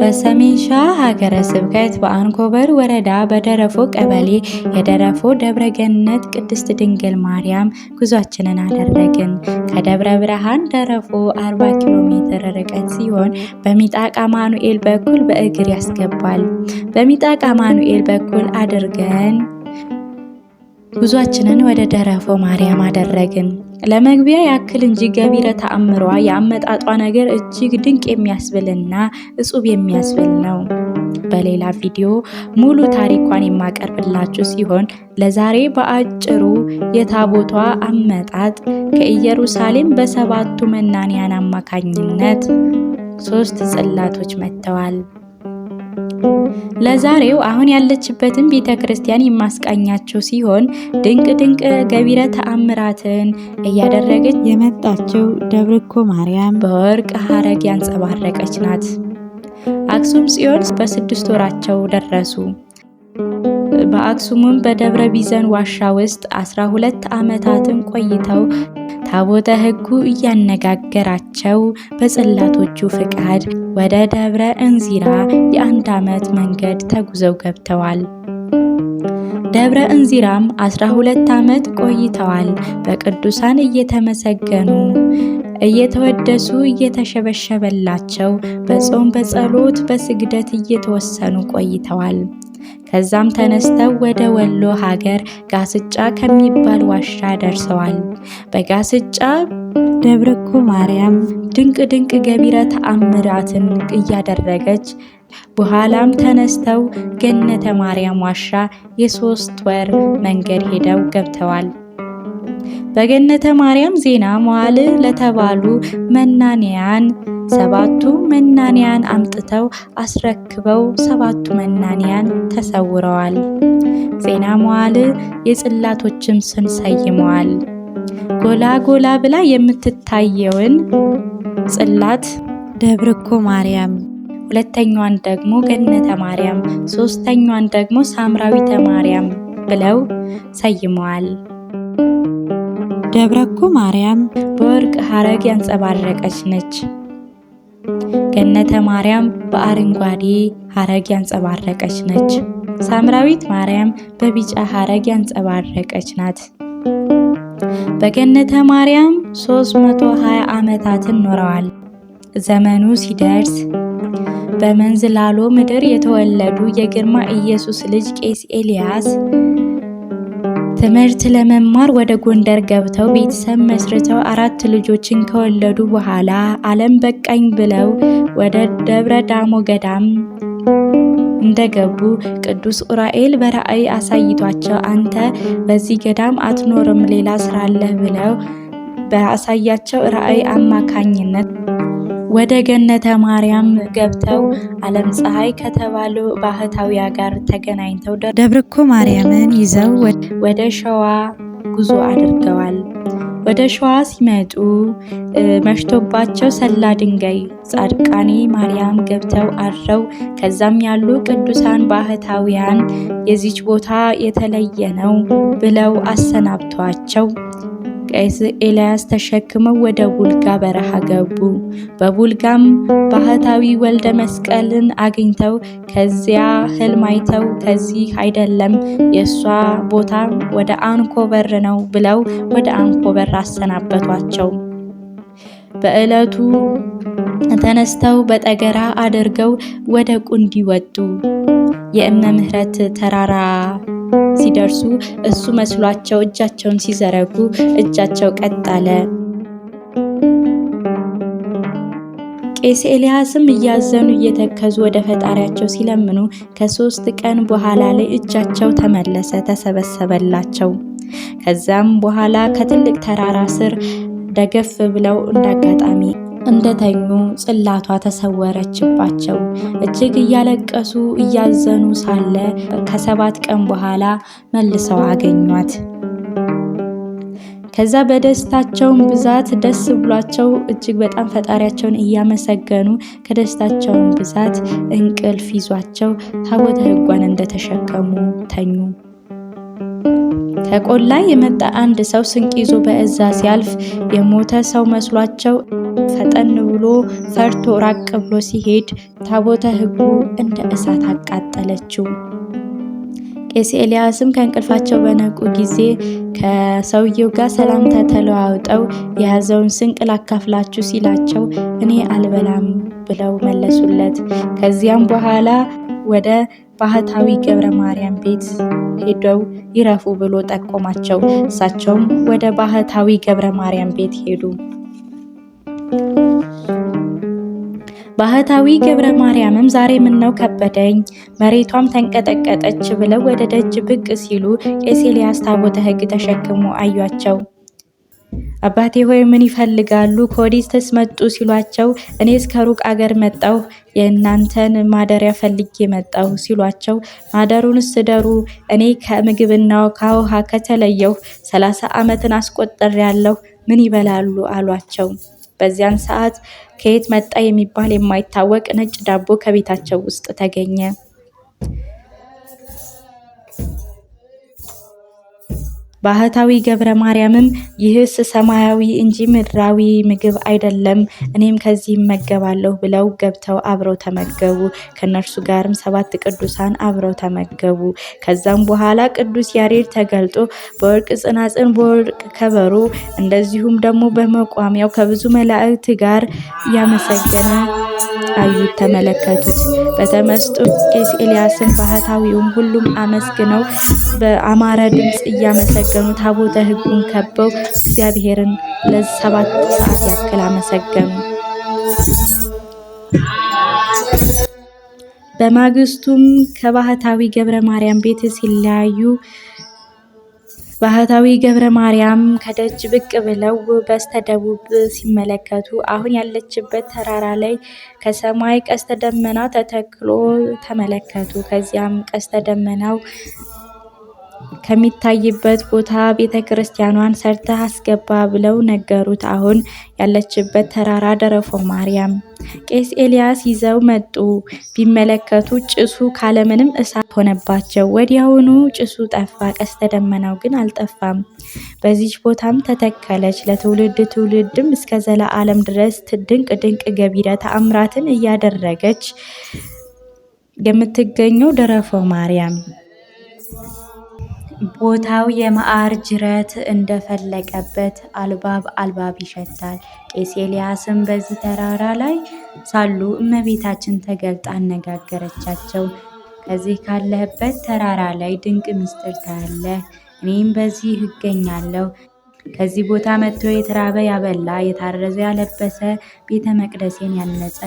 በሰሜን ሸዋ ሀገረ ስብከት በአንኮበር ወረዳ በደረፎ ቀበሌ የደረፎ ደብረ ገነት ቅድስት ድንግል ማርያም ጉዟችንን አደረግን። ከደብረ ብርሃን ደረፎ 40 ኪሎ ሜትር ርቀት ሲሆን በሚጣቃ ማኑኤል በኩል በእግር ያስገባል። በሚጣቃ ማኑኤል በኩል አድርገን ጉዟችንን ወደ ደረፎ ማርያም አደረግን። ለመግቢያ ያክል እንጂ ገቢረ ተአምሯ የአመጣጧ ነገር እጅግ ድንቅ የሚያስብልና እጹብ የሚያስብል ነው። በሌላ ቪዲዮ ሙሉ ታሪኳን የማቀርብላችሁ ሲሆን ለዛሬ በአጭሩ የታቦቷ አመጣጥ ከኢየሩሳሌም በሰባቱ መናንያን አማካኝነት 3 ጽላቶች መጥተዋል። ለዛሬው አሁን ያለችበትን ቤተ ክርስቲያን የማስቃኛቸው ሲሆን ድንቅ ገቢረ ተአምራትን እያደረገች የመጣችው ደብርኮ ማርያም በወርቅ ሐረግ ያንጸባረቀች ናት። አክሱም ጽዮን በ6 ወራቸው ደረሱ። በአክሱምም በደብረ ቢዘን ዋሻ ውስጥ 12 ዓመታትን ቆይተው ታቦተ ሕጉ እያነጋገራቸው በጽላቶቹ ፍቃድ ወደ ደብረ እንዚራ የ1 ዓመት መንገድ ተጉዘው ገብተዋል። ደብረ እንዚራም 12 ዓመት ቆይተዋል። በቅዱሳን እየተመሰገኑ እየተወደሱ እየተሸበሸበላቸው በጾም በጸሎት በስግደት እየተወሰኑ ቆይተዋል። ከዛም ተነስተው ወደ ወሎ ሀገር ጋስጫ ከሚባል ዋሻ ደርሰዋል። በጋስጫ ደብርኮ ማርያም ድንቅ ገቢረ ተአምራትን እያደረገች በኋላም ተነስተው ገነተ ማርያም ዋሻ የ3 ወር መንገድ ሄደው ገብተዋል። በገነተ ማርያም ዜና መዋዕል ለተባሉ መናንያን 7ቱ መናንያን አምጥተው አስረክበው 7ቱ መናንያን ተሰውረዋል። ዜና መዋዕል የጽላቶችም ስም ሰይመዋል። ጎላ ብላ የምትታየውን ጽላት ደብርኮ ማርያም፣ 2ኛዋን ደግሞ ገነተ ማርያም፣ 3ኛዋን ደግሞ ሳምራዊተ ማርያም ብለው ሰይመዋል። ደብርኮ ማርያም በወርቅ ሐረግ ያንጸባረቀች ነች። ገነተ ማርያም በአረንጓዴ ሐረግ ያንጸባረቀች ነች። ሳምራዊት ማርያም በቢጫ ሐረግ ያንጸባረቀች ናት። በገነተ ማርያም 320 ዓመታትን ኖረዋል። ዘመኑ ሲደርስ በመንዝላሎ ምድር የተወለዱ የግርማ ኢየሱስ ልጅ ቄስ ኤልያስ ትምህርት ለመማር ወደ ጎንደር ገብተው ቤተሰብ መስርተው 4 ልጆችን ከወለዱ በኋላ ዓለም በቃኝ ብለው ወደ ደብረ ዳሞ ገዳም እንደገቡ ቅዱስ ኡራኤል በራእይ አሳይቷቸው አንተ በዚህ ገዳም አትኖርም ሌላ ስራ አለህ ብለው በአሳያቸው ራእይ አማካኝነት ወደ ገነተ ማርያም ገብተው ዓለም ፀሐይ ከተባሉ ባህታዊያ ጋር ተገናኝተው ደብርኮ ማርያምን ይዘው ወደ ሸዋ ጉዞ አድርገዋል። ወደ ሸዋ ሲመጡ መሽቶባቸው ሰላ ድንጋይ ጻድቃኔ ማርያም ገብተው አድረው ከዛም ያሉ ቅዱሳን ባህታዊያን የዚች ቦታ የተለየ ነው ብለው አሰናብቷቸው ቄስ ኤልያስ ተሸክመው ወደ ቡልጋ በረሃ ገቡ። በቡልጋም ባህታዊ ወልደ መስቀልን አግኝተው ከዚያ ህልም አይተው ከዚህ አይደለም የሷ ቦታ ወደ አንኮበር ነው ብለው ወደ አንኮበር አሰናበቷቸው። በዕለቱ ተነስተው በጠገራ አድርገው ወደ ቁንዲ ወጡ። የእመ ምህረት ተራራ ሲደርሱ እሱ መስሏቸው እጃቸውን ሲዘረጉ እጃቸው ቀጥ አለ። ቄስ ኤልያስም እያዘኑ እየተከዙ ወደ ፈጣሪያቸው ሲለምኑ ከ3 ቀን በኋላ ላይ እጃቸው ተመለሰ፣ ተሰበሰበላቸው። ከዛም በኋላ ከትልቅ ተራራ ስር ደገፍ ብለው እንዳጋጣሚ እንደተኙ ጽላቷ ተሰወረችባቸው። እጅግ እያለቀሱ እያዘኑ ሳለ ከ7 ቀን በኋላ መልሰው አገኟት። ከዛ በደስታቸውን ብዛት ደስ ብሏቸው እጅግ በጣም ፈጣሪያቸውን እያመሰገኑ ከደስታቸውን ብዛት እንቅልፍ ይዟቸው ታቦተ ሕጓን እንደተሸከሙ ተኙ። ከቆላ የመጣ አንድ ሰው ስንቅ ይዞ በእዛ ሲያልፍ የሞተ ሰው መስሏቸው ፈጠን ብሎ ፈርቶ ራቅ ብሎ ሲሄድ ታቦተ ሕጉ እንደ እሳት አቃጠለችው። ቄስ ኤልያስም ከእንቅልፋቸው በነቁ ጊዜ ከሰውየው ጋር ሰላምታ ተለዋውጠው የያዘውን ስንቅ ላካፍላችሁ ሲላቸው እኔ አልበላም ብለው መለሱለት። ከዚያም በኋላ ወደ ባህታዊ ገብረ ማርያም ቤት ሄደው ይረፉ ብሎ ጠቆማቸው። እሳቸውም ወደ ባህታዊ ገብረ ማርያም ቤት ሄዱ። ባህታዊ ገብረ ማርያምም ዛሬ ምነው ከበደኝ መሬቷም ተንቀጠቀጠች ብለው ወደ ደጅ ብቅ ሲሉ ቄስ ኤልያስ ታቦተ ሕግ ተሸክሞ አዩአቸው። አባቴ ሆይ ምን ይፈልጋሉ? ከወዴትስ መጡ? ሲሏቸው እኔስ ከሩቅ አገር መጣሁ፣ የእናንተን ማደሪያ ፈልጌ መጣሁ ሲሏቸው ማደሩንስ ስደሩ፣ እኔ ከምግብና ከውሃ ከተለየሁ 30 ዓመትን አስቆጥሬያለሁ፣ ምን ይበላሉ አሏቸው። በዚያን ሰዓት ከየት መጣ የሚባል የማይታወቅ ነጭ ዳቦ ከቤታቸው ውስጥ ተገኘ። ባህታዊ ገብረ ማርያምም ይህስ ሰማያዊ እንጂ ምድራዊ ምግብ አይደለም፣ እኔም ከዚህ እመገባለሁ ብለው ገብተው አብረው ተመገቡ። ከነርሱ ጋርም 7 ቅዱሳን አብረው ተመገቡ። ከዛም በኋላ ቅዱስ ያሬድ ተገልጦ በወርቅ ጽናጽን በወርቅ ከበሮ እንደዚሁም ደግሞ በመቋሚያው ከብዙ መላእክት ጋር እያመሰገነ አዩት፣ ተመለከቱት። በተመስጦ ቄስ ኤልያስን ባህታዊውም ሁሉም አመስግነው በአማረ ድምፅ እያመሰገኑ ታቦተ ሕጉን ከበው እግዚአብሔርን ለ7 ሰዓት ያክል አመሰገኑ። በማግስቱም ከባህታዊ ገብረ ማርያም ቤት ሲለያዩ ባህታዊ ገብረ ማርያም ከደጅ ብቅ ብለው በስተደቡብ ሲመለከቱ አሁን ያለችበት ተራራ ላይ ከሰማይ ቀስተ ደመና ተተክሎ ተመለከቱ። ከዚያም ቀስተ ደመናው ከሚታይበት ቦታ ቤተክርስቲያኗን ሰርተህ አስገባ ብለው ነገሩት። አሁን ያለችበት ተራራ ደረፎ ማርያም። ቄስ ኤልያስ ይዘው መጡ። ቢመለከቱ ጭሱ ካለምንም እሳት ሆነባቸው። ወዲያውኑ ጭሱ ጠፋ፣ ቀስተ ደመናው ግን አልጠፋም። በዚች ቦታም ተተከለች። ለትውልድ ትውልድም እስከ ዘለዓለም ድረስ ድንቅ ድንቅ ገቢረ ተአምራትን እያደረገች የምትገኘው ደረፎ ማርያም። ቦታው የመዓር ጅረት እንደፈለቀበት አልባብ ይሸታል። ቄስ ኤልያስም በዚህ ተራራ ላይ ሳሉ እመቤታችን ተገልጣ አነጋገረቻቸው። ከዚህ ካለህበት ተራራ ላይ ድንቅ ምስጢር ታያለህ፣ እኔም በዚህ እገኛለሁ። ከዚህ ቦታ መጥቶ የተራበ ያበላ፣ የታረዘ ያለበሰ፣ ቤተ መቅደሴን ያነጸ፣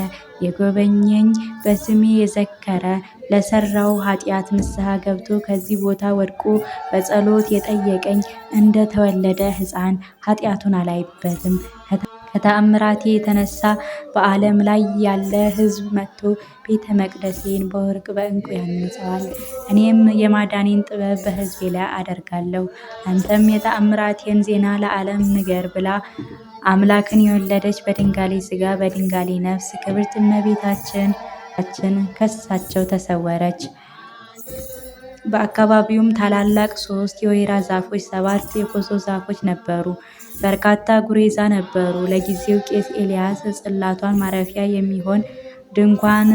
የጎበኘኝ፣ በስሜ የዘከረ፣ ለሰራው ኃጢአት ንስሐ ገብቶ ከዚህ ቦታ ወድቆ በጸሎት የጠየቀኝ እንደተወለደ ሕፃን ኃጢአቱን አላይበትም። ከተአምራቴ የተነሳ በዓለም ላይ ያለ ሕዝብ መጥቶ ቤተ መቅደሴን በወርቅ በዕንቁ ያንጸዋል። እኔም የማዳኔን ጥበብ በሕዝቤ ላይ አደርጋለሁ። አንተም የተአምራቴን ዜና ለዓለም ንገር ብላ አምላክን የወለደች በድንጋሌ ሥጋ በድንጋሌ ነፍስ ክብርት እመቤታችን ከሳቸው ተሰወረች። በአካባቢውም ታላላቅ 3 የወይራ ዛፎች፣ 7 የኮሶ ዛፎች ነበሩ። በርካታ ጉሬዛ ነበሩ። ለጊዜው ቄስ ኤልያስ ጽላቷን ማረፊያ የሚሆን ድንኳን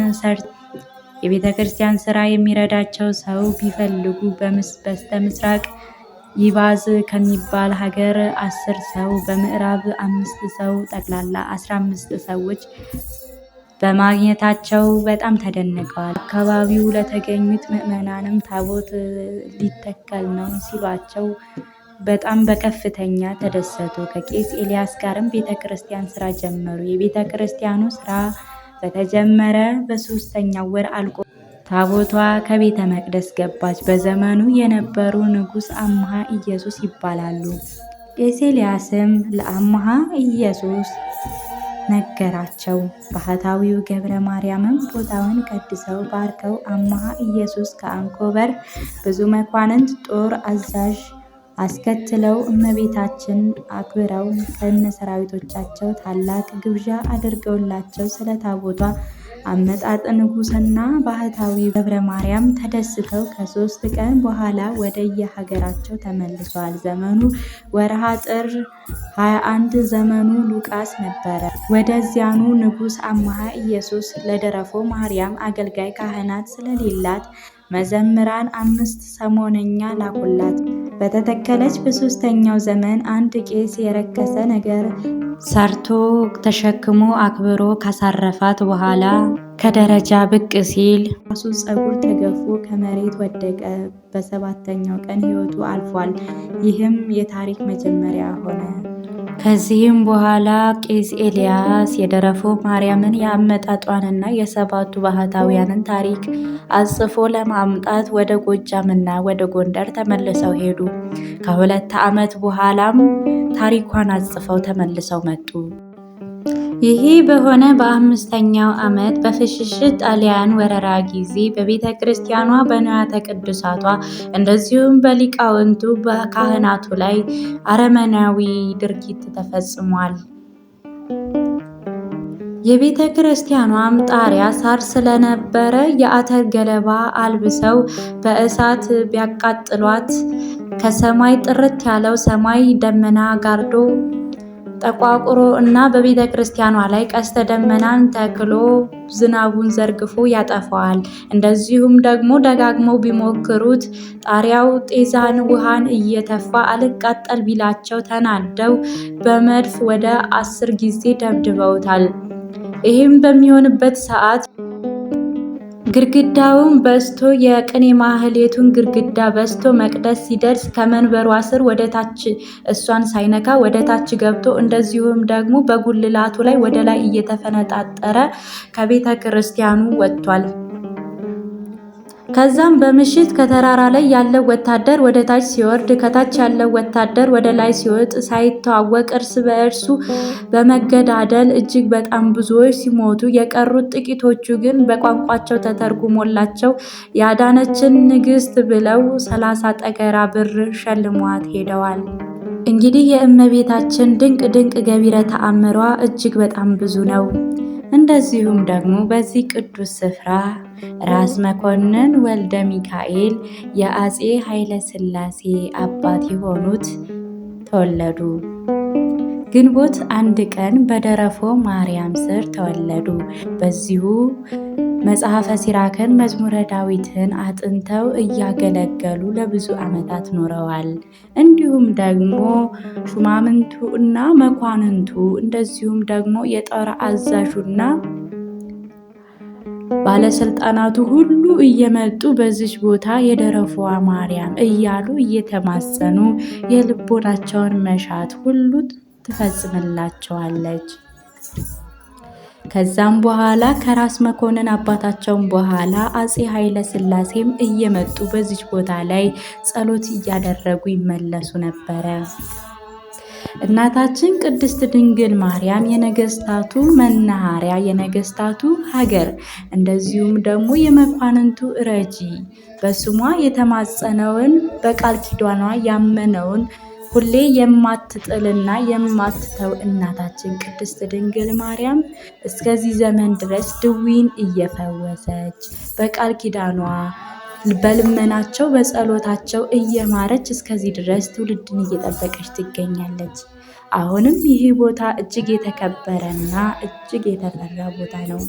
የቤተ ክርስቲያን ስራ የሚረዳቸው ሰው ቢፈልጉ በስተ ምስራቅ ይባዝ ከሚባል ሀገር 10 ሰው፣ በምዕራብ 5 ሰው፣ ጠቅላላ 15 ሰዎች በማግኘታቸው በጣም ተደንቀዋል። አካባቢው ለተገኙት ምዕመናንም ታቦት ሊተከል ነው ሲሏቸው በጣም በከፍተኛ ተደሰቱ። ከቄስ ኤልያስ ጋርም ቤተ ክርስቲያን ስራ ጀመሩ። የቤተ ክርስቲያኑ ስራ በተጀመረ በ3ኛው ወር አልቆ ታቦቷ ከቤተ መቅደስ ገባች። በዘመኑ የነበሩ ንጉሥ አምሃ ኢየሱስ ይባላሉ። ቄስ ኤልያስም ለአምሃ ኢየሱስ ነገራቸው። ባህታዊው ገብረ ማርያምም ቦታውን ቀድሰው ባርከው አምሃ ኢየሱስ ከአንኮበር ብዙ መኳንንት ጦር አዛዥ አስከትለው እመቤታችን አክብረው ከነሰራዊቶቻቸው ታላቅ ግብዣ አድርገውላቸው ስለ ታቦቷ አመጣጥ ንጉሥና ባህታዊ ገብረ ማርያም ተደስተው ከ3 ቀን በኋላ ወደ የሀገራቸው ተመልሰዋል። ዘመኑ ወርሃ ጥር 21 ዘመኑ ሉቃስ ነበረ። ወደዚያኑ ንጉሥ አምሃ ኢየሱስ ለደረፎ ማርያም አገልጋይ ካህናት ስለሌላት መዘምራን 5 ሰሞነኛ ላኩላት። በተተከለች በ3ኛው ዘመን አንድ ቄስ የረከሰ ነገር ሰርቶ ተሸክሞ አክብሮ ካሳረፋት በኋላ ከደረጃ ብቅ ሲል ራሱ ፀጉር ተገፎ ከመሬት ወደቀ። በ7ኛው ቀን ሕይወቱ አልፏል። ይህም የታሪክ መጀመሪያ ሆነ። ከዚህም በኋላ ቄስ ኤልያስ የደረፎ ማርያምን የአመጣጧንና የ7ቱ ባህታውያንን ታሪክ አጽፎ ለማምጣት ወደ ጎጃምና ወደ ጎንደር ተመልሰው ሄዱ። ከ2 ዓመት በኋላም ታሪኳን አጽፈው ተመልሰው መጡ። ይህ በሆነ በ5ኛው ዓመት በፍሽሽት ጣሊያን ወረራ ጊዜ በቤተ ክርስቲያኗ በንዋያተ ቅድሳቷ እንደዚሁም በሊቃውንቱ በካህናቱ ላይ አረመናዊ ድርጊት ተፈጽሟል። የቤተ ክርስቲያኗም ጣሪያ ሳር ስለነበረ የአተር ገለባ አልብሰው በእሳት ቢያቃጥሏት ከሰማይ ጥርት ያለው ሰማይ ደመና ጋርዶ ጠቋቁሮ እና በቤተ ክርስቲያኗ ላይ ቀስተ ደመናን ተክሎ ዝናቡን ዘርግፎ ያጠፋዋል። እንደዚሁም ደግሞ ደጋግመው ቢሞክሩት ጣሪያው ጤዛን ውሃን እየተፋ አልቃጠል ቢላቸው ተናደው በመድፍ ወደ 10 ጊዜ ደብድበውታል። ይህም በሚሆንበት ሰዓት ግድግዳውን በስቶ የቅኔ ማህሌቱን ግድግዳ በስቶ መቅደስ ሲደርስ ከመንበሯ ስር ወደ ታች እሷን ሳይነካ ወደ ታች ገብቶ እንደዚሁም ደግሞ በጉልላቱ ላይ ወደ ላይ እየተፈነጣጠረ ከቤተ ክርስቲያኑ ወጥቷል። ከዛም በምሽት ከተራራ ላይ ያለው ወታደር ወደ ታች ሲወርድ ከታች ያለው ወታደር ወደ ላይ ሲወጥ ሳይተዋወቅ እርስ በእርሱ በመገዳደል እጅግ በጣም ብዙዎች ሲሞቱ የቀሩት ጥቂቶቹ ግን በቋንቋቸው ተተርጉሞላቸው ያዳነችን ንግሥት ብለው 30 ጠገራ ብር ሸልሟት ሄደዋል። እንግዲህ የእመቤታችን ድንቅ ገቢረ ተአምሯ እጅግ በጣም ብዙ ነው። እንደዚሁም ደግሞ በዚህ ቅዱስ ስፍራ ራስ መኮንን ወልደ ሚካኤል የአፄ ኃይለ ሥላሴ አባት የሆኑት ተወለዱ። ግንቦት 1 ቀን በደረፎ ማርያም ስር ተወለዱ። በዚሁ መጽሐፈ ሲራክን መዝሙረ ዳዊትን አጥንተው እያገለገሉ ለብዙ ዓመታት ኖረዋል። እንዲሁም ደግሞ ሹማምንቱ እና መኳንንቱ እንደዚሁም ደግሞ የጦር አዛዡና ባለስልጣናቱ ሁሉ እየመጡ በዚች ቦታ የደረፎዋ ማርያም እያሉ እየተማጸኑ የልቦናቸውን መሻት ሁሉ ትፈጽምላቸዋለች። ከዛም በኋላ ከራስ መኮንን አባታቸውን በኋላ አፄ ኃይለ ሥላሴም እየመጡ በዚች ቦታ ላይ ጸሎት እያደረጉ ይመለሱ ነበረ። እናታችን ቅድስት ድንግል ማርያም የነገስታቱ መናኸሪያ፣ የነገስታቱ ሀገር እንደዚሁም ደግሞ የመኳንንቱ ረጂ በስሟ የተማጸነውን በቃል ኪዳኗ ያመነውን ሁሌ የማትጥልና የማትተው እናታችን ቅድስት ድንግል ማርያም እስከዚህ ዘመን ድረስ ድዊን እየፈወሰች በቃል ኪዳኗ በልመናቸው በጸሎታቸው እየማረች እስከዚህ ድረስ ትውልድን እየጠበቀች ትገኛለች። አሁንም ይህ ቦታ እጅግ የተከበረና እጅግ የተፈራ ቦታ ነው።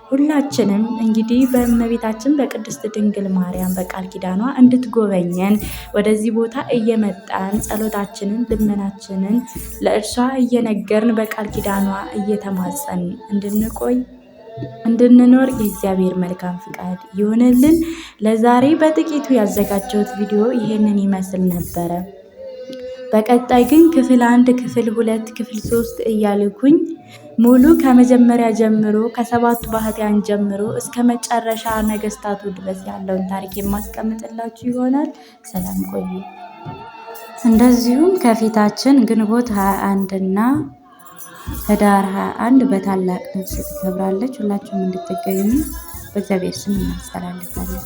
ሁላችንም እንግዲህ በእመቤታችን በቅድስት ድንግል ማርያም በቃል ኪዳኗ እንድትጎበኘን ወደዚህ ቦታ እየመጣን ጸሎታችንን ልመናችንን ለእርሷ እየነገርን በቃል ኪዳኗ እየተማጸን እንድንኖር የእግዚአብሔር መልካም ፍቃድ ይሆንልን። ለዛሬ በጥቂቱ ያዘጋጀሁት ቪዲዮ ይሄንን ይመስል ነበረ። በቀጣይ ግን ክፍል 1፣ ክፍል 2፣ ክፍል 3 እያልኩኝ ሙሉ ከመጀመሪያ ጀምሮ ከ7ቱ ባህታውያን ጀምሮ እስከ መጨረሻ ነገስታቱ ድረስ ያለውን ታሪክ የማስቀምጥላችሁ ይሆናል። ሰላም ቆዩ። እንደዚሁም ከፊታችን ግንቦት 21 እና ህዳር 21 በታላቅ ንግስ ትከብራለች። ሁላችሁም እንድትገኙ በእግዚአብሔር ስም እናስተላልፋለን።